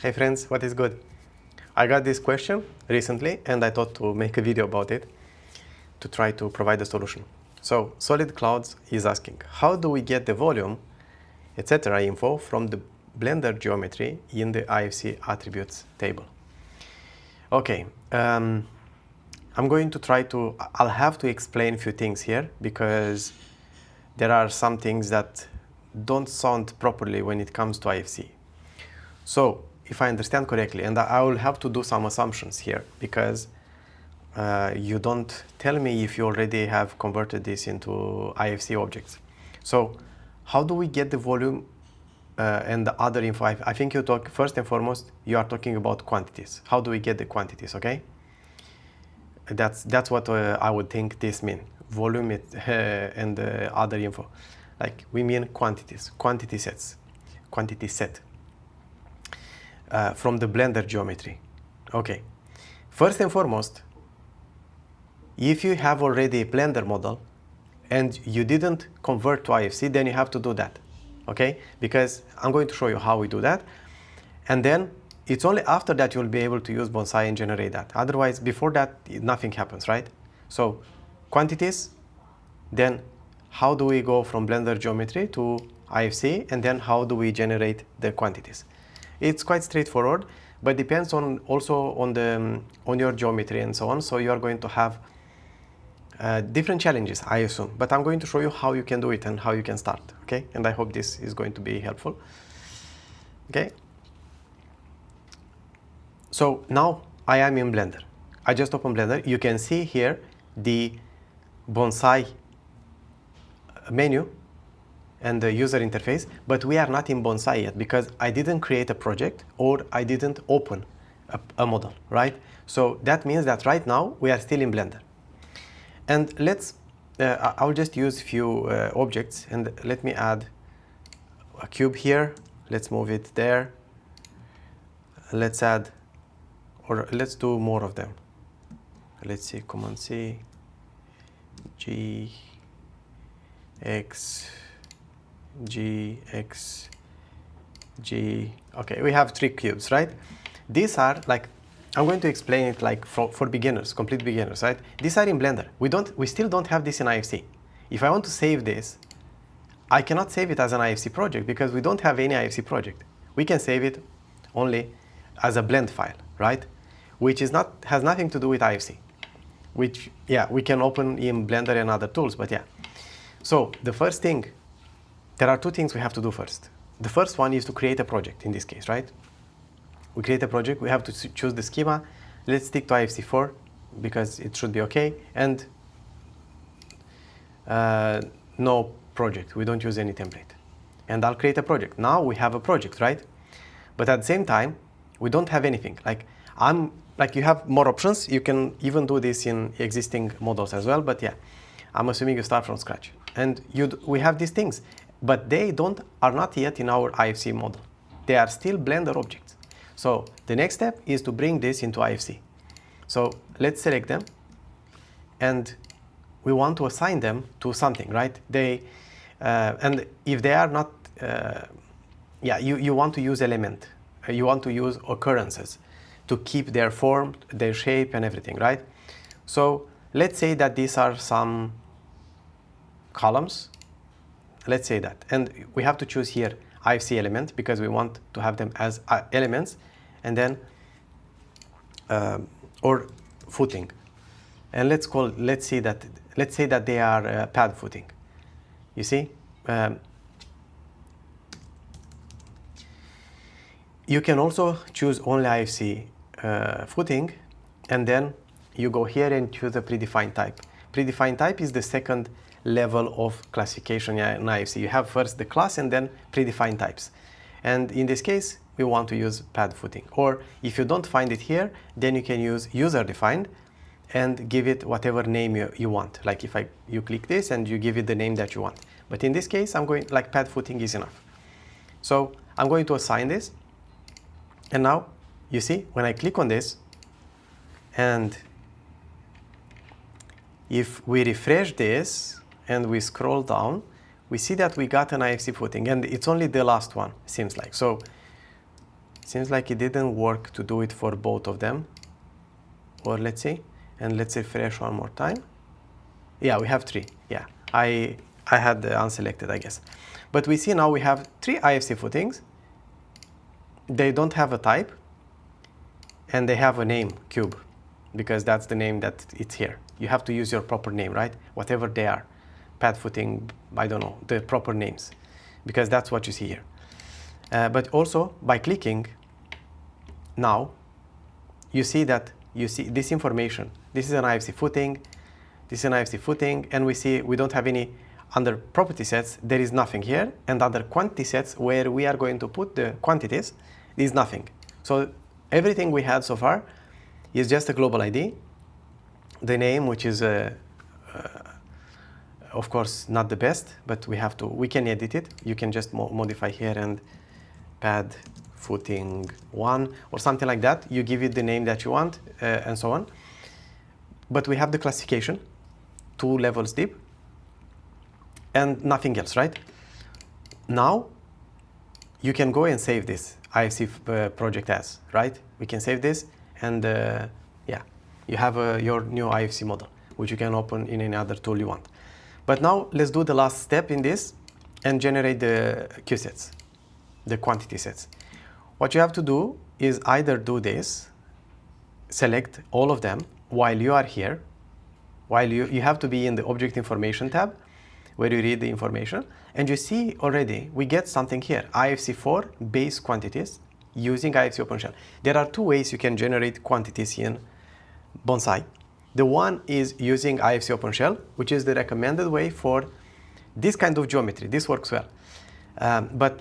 Hey friends, what is good? I got this question recently and I thought to make a video about it to try to provide a solution. So Solid Clouds is asking, how do we get the volume, etc. info from the Blender geometry in the IFC attributes table? Okay, I'm going to try to, I'll have to explain a few things here because there are some things that don't sound properly when it comes to IFC. So, if I understand correctly, and I will have to do some assumptions here because you don't tell me if you already have converted this into IFC objects. So, how do we get the volume and the other info? I think you talk, first and foremost, you are talking about quantities. How do we get the quantities, okay? That's what I would think this means. Volume and other info. Like, we mean quantities, quantity sets, quantity set. From the Blender geometry. Okay, first and foremost, if you have already a Blender model and you didn't convert to IFC, then you have to do that, okay? Because I'm going to show you how we do that, and then it's only after that you'll be able to use Bonsai and generate that. Otherwise, before that, nothing happens, right? So, quantities, then how do we go from Blender geometry to IFC, and then how do we generate the quantities? It's quite straightforward, but depends on also on your geometry and so on. So you are going to have different challenges, I assume. But I'm going to show you how you can do it and how you can start. Okay, and I hope this is going to be helpful. Okay. So now I am in Blender. I just opened Blender. You can see here the Bonsai menu and the user interface, but we are not in Bonsai yet because I didn't create a project or I didn't open a model, right? So that means that right now we are still in Blender. And I'll just use a few objects and let me add a cube here. Let's move it there. Let's add, or let's do more of them. Let's see, Command C, G, X, G, X, G. Okay, we have 3 cubes, right? These are like, I'm going to explain it like for beginners, complete beginners, right? These are in Blender. We still don't have this in IFC. If I want to save this, I cannot save it as an IFC project because we don't have any IFC project. We can save it only as a blend file, right? Which has nothing to do with IFC. Which, yeah, we can open in Blender and other tools, but yeah. So the first thing, there are 2 things we have to do first. The first one is to create a project in this case, right? We create a project, we have to choose the schema. Let's stick to IFC4 because it should be okay. And no project, we don't use any template. And I'll create a project. Now we have a project, right? But at the same time, we don't have anything. Like you have more options. You can even do this in existing models as well, but yeah, I'm assuming you start from scratch. And we have these things, but they are not yet in our IFC model. They are still Blender objects. So the next step is to bring this into IFC. So let's select them, and we want to assign them to something, right? And if they are not, you want to use element. You want to use occurrences to keep their form, their shape, and everything, right? So let's say that these are some columns. Let's say that, and we have to choose here IFC element because we want to have them as elements, and then or footing. And let's say that they are pad footing. You see, you can also choose only IFC footing, and then you go here and choose a predefined type. Predefined type is the second level of classification in IFC. You have first the class and then predefined types. And in this case, we want to use pad footing. Or if you don't find it here, then you can use user defined and give it whatever name you want. Like if you click this and you give it the name that you want. But in this case, I'm going, like pad footing is enough. So I'm going to assign this. And now, you see, when I click on this, and if we refresh this and we scroll down, we see that we got an IFC footing, and it's only the last one, seems like. So seems like it didn't work to do it for both of them. Or let's see, and let's refresh one more time. Yeah, we have 3. Yeah, I had unselected, I guess. But we see now we have 3 IFC footings. They don't have a type, and they have a name, cube, because that's the name that it's here. You have to use your proper name, right? Whatever they are, pad footing, I don't know, the proper names, because that's what you see here. But also by clicking now, you see that this information. This is an IFC footing, this is an IFC footing, and we see we don't have any under property sets. There is nothing here, and under quantity sets where we are going to put the quantities, there is nothing. So everything we had so far is just a global ID, the name, which is of course not the best, but we can edit it. You can just modify here and pad footing 1 or something like that. You give it the name that you want and so on. But we have the classification, 2 levels deep, and nothing else, right? Now you can go and save this IFC project as, right? We can save this, and yeah, you have your new IFC model, which you can open in any other tool you want. But now let's do the last step in this and generate the Q sets, the quantity sets. What you have to do is either do this, select all of them while you are here, while you have to be in the object information tab where you read the information, and you see already we get something here, IFC4 base quantities using IFC OpenShell. There are 2 ways you can generate quantities in Bonsai. The one is using IFC OpenShell, which is the recommended way for this kind of geometry. This works well. But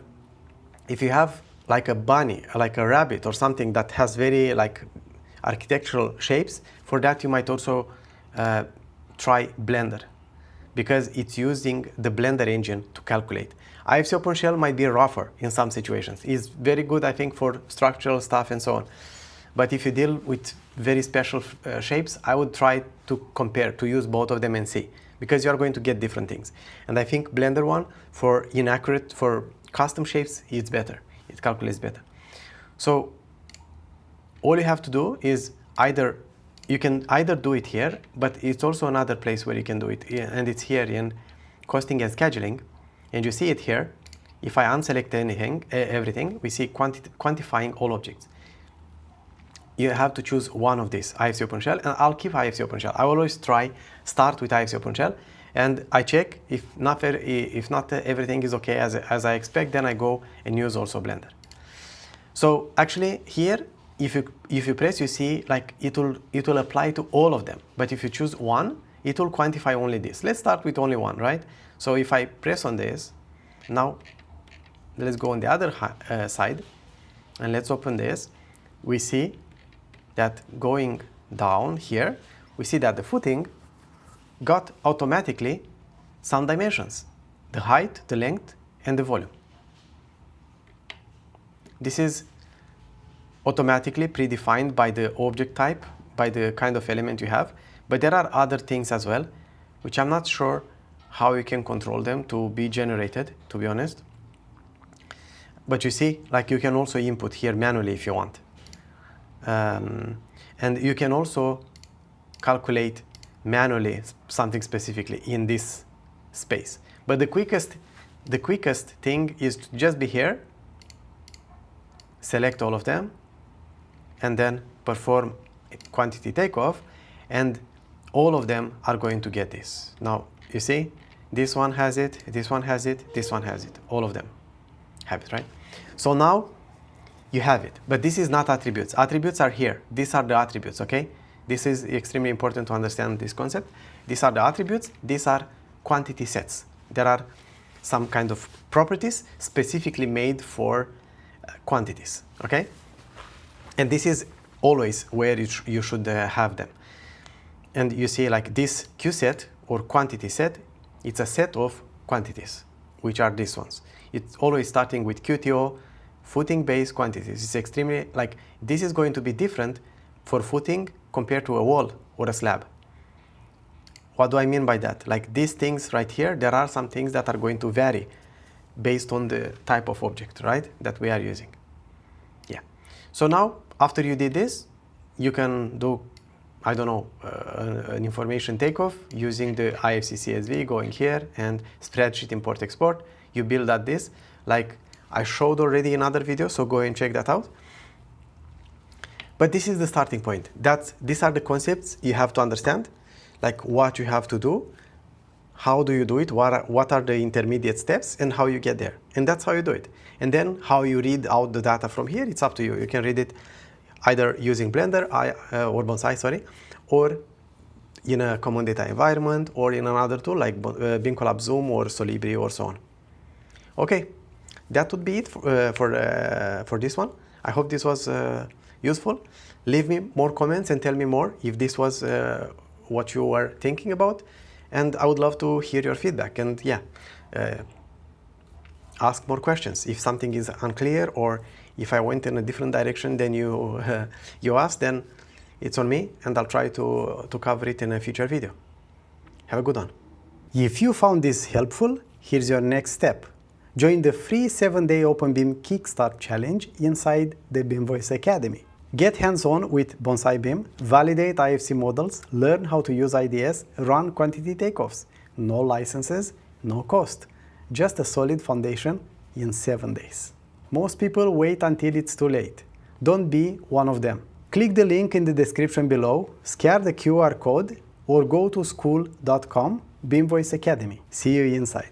if you have like a bunny, like a rabbit or something that has very like architectural shapes, for that you might also try Blender, because it's using the Blender engine to calculate. IFC OpenShell might be rougher in some situations. It's very good, I think, for structural stuff and so on. But if you deal with very special shapes, I would try to compare, to use both of them and see, because you are going to get different things. And I think Blender one, for inaccurate, for custom shapes, it's better. It calculates better. So all you have to do is you can either do it here, but it's also another place where you can do it, and it's here in costing and scheduling, and you see it here. If I unselect everything, we see quantifying all objects. You have to choose one of these, IFC OpenShell, and I'll keep IFC OpenShell. I always start with IFC OpenShell, and I check if not everything is okay as I expect, then I go and use also Blender. So actually here, if you press, you see like it will apply to all of them. But if you choose one, it will quantify only this. Let's start with only one, right? So if I press on this, now let's go on the other side, and let's open this. We see that going down here, we see that the footing got automatically some dimensions, the height, the length, and the volume. This is automatically predefined by the object type, by the kind of element you have, but there are other things as well, which I'm not sure how you can control them to be generated, to be honest. But you see, like you can also input here manually if you want. And you can also calculate manually something specifically in this space. But the quickest thing is to just be here, select all of them, and then perform quantity takeoff, and all of them are going to get this. Now, you see, this one has it, this one has it, this one has it. All of them have it, right? So now you have it, but this is not attributes. Attributes are here. These are the attributes, okay? This is extremely important to understand this concept. These are the attributes. These are quantity sets. There are some kind of properties specifically made for quantities, okay? And this is always where you should have them. And you see like this Q set or quantity set, it's a set of quantities, which are these ones. It's always starting with QTO, footing-based quantities. It's extremely, like, this is going to be different for footing compared to a wall or a slab. What do I mean by that? Like these things right here, there are some things that are going to vary based on the type of object, right, that we are using. Yeah. So now, after you did this, you can do, I don't know, an information takeoff using the IFC CSV, going here and spreadsheet import export. You build at this, like I showed already in other videos, so go and check that out. But this is the starting point. These are the concepts you have to understand, like what you have to do, how do you do it, what are the intermediate steps, and how you get there. And that's how you do it. And then how you read out the data from here, it's up to you. You can read it either using Blender or Bonsai, sorry, or in a common data environment, or in another tool like BIM Collab Zoom or Solibri or so on. Okay, that would be it for this one. I hope this was useful. Leave me more comments and tell me more if this was what you were thinking about, and I would love to hear your feedback. And yeah, ask more questions if something is unclear, or if I went in a different direction than you asked, then it's on me, and I'll try to cover it in a future video. Have a good one. If you found this helpful, here's your next step. Join the free 7-day openBIM Kickstart Challenge inside the BIMvoice Academy. Get hands-on with BonsaiBIM, validate IFC models, learn how to use IDS, run quantity takeoffs. No licenses, no cost. Just a solid foundation in 7 days. Most people wait until it's too late. Don't be one of them. Click the link in the description below, scan the QR code, or go to school.com BIMvoice Academy. See you inside.